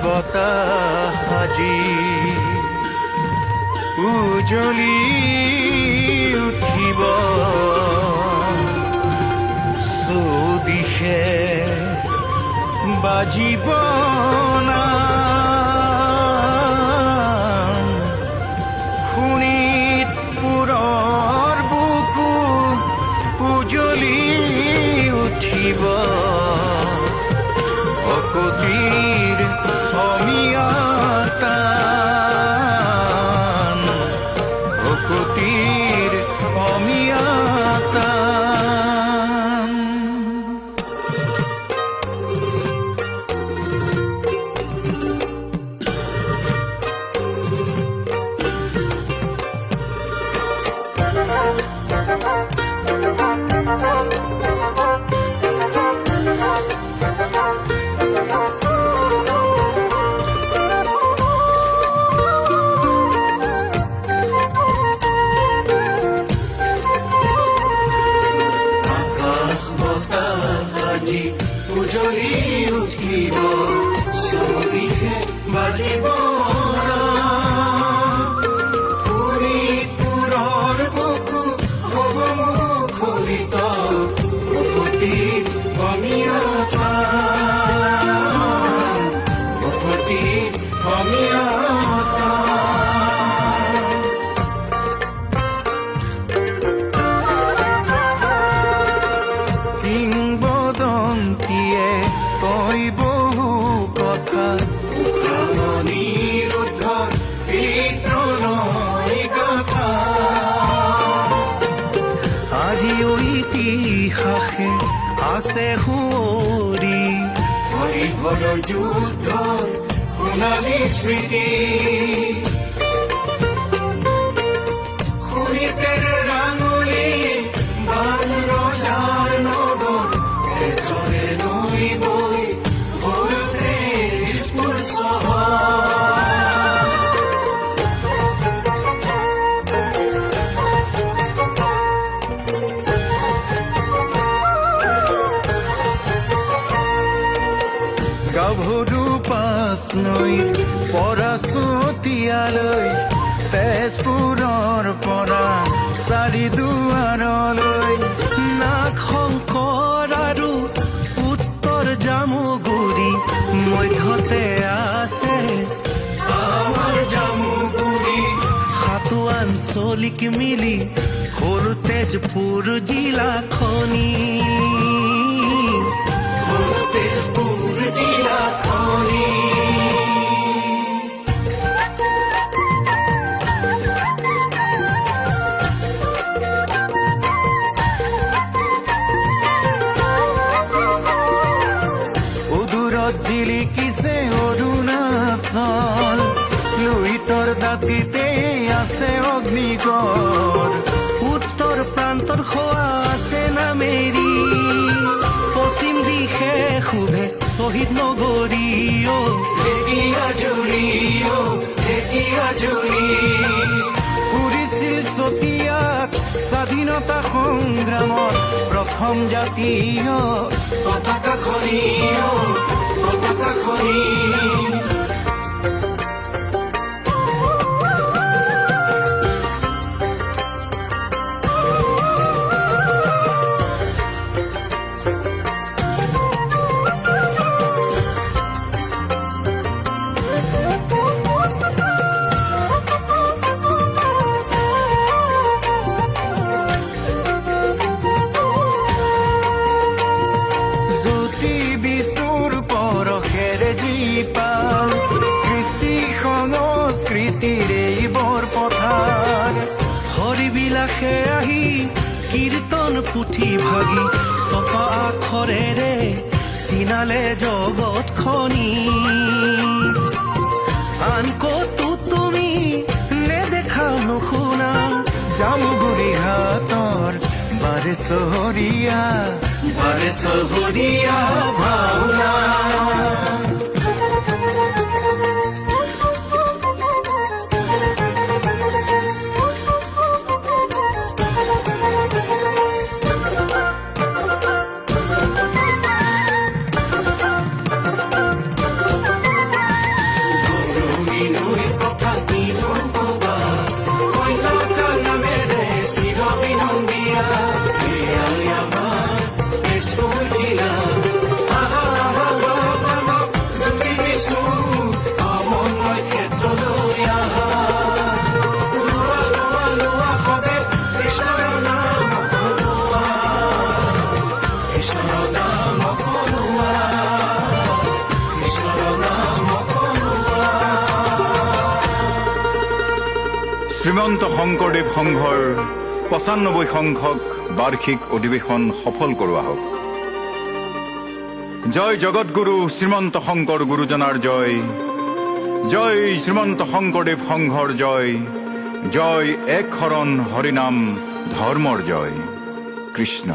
বতাহ আজি উজলি উঠিব চৌদিশে বাজিব না শোণিতপুৰৰ বুকু উজলি উঠিব অকতিৰ অমিয়া টান অকতিৰ অমিয়া টান উজলি উঠিব চৌদিশে বাজিব শোণিতপুৰৰ বুকু হ'ব মুখৰিত অকতিৰ অমিয়া টান অকতিৰ অমিয়া কিংবদন্তীয়ে কয় বহু কথা অনিৰুদ্ধৰ প্ৰণয় গাথা আজি ইতিহাসে আছে সুঁৱৰি হৰিহৰৰ যুদ্ধৰ সোণালী স্মৃতি শোণিতেৰে ৰাঙলী বান ৰজাৰ নগৰ এজনে নৈ বৈ হ'ল তেজপুৰ চহৰ গাভৰু পাঁচ নৈৰ পৰা চতিয়ালৈ তেজপুৰৰ পৰা চাৰিদুৱাৰলৈ নাগ শংকৰ আৰু উত্তৰ জামুগুৰি মধ্যতে আছে আমাৰ জামুগুৰি সাতো আঞ্চলিক মিলি সৰু তেজপুৰ জিলাখনি সৰু তেজপুৰ জিলাখনি জিলিকিছে অৰুণাচল লুইতৰ দাঁতিতে আছে অগ্নিগড় উত্তৰ প্ৰান্তৰ খোৱা আছে নামেৰি পশ্চিম দিশে শুভে শ্বহীদ নগৰী ঢেকীয়াজুলি ফুৰিছিল চতিয়াত স্বাধীনতা সংগ্ৰামত প্ৰথম জাতীয় পতাকাখনি বিলাসে আহি কীৰ্তন পুথি ভাগি ছপা আখৰেৰে চিনালে জগতখনি আন কতো তুমি নেদেখা নুশুনা জামুগুৰি হাতৰ বাৰে চহৰীয়া ভাওনা শ্ৰীমন্ত শংকৰদেৱ সংঘৰ ৯৫ সংখ্যক বাৰ্ষিক অধিৱেশন সফল কৰোৱা হওক। জয় জগতগুৰু শ্ৰীমন্ত শংকৰ গুৰুজনাৰ জয়, জয় শ্ৰীমন্ত শংকৰদেৱ সংঘৰ জয়, জয় এক শৰণ হৰিনাম ধৰ্মৰ জয়। কৃষ্ণ।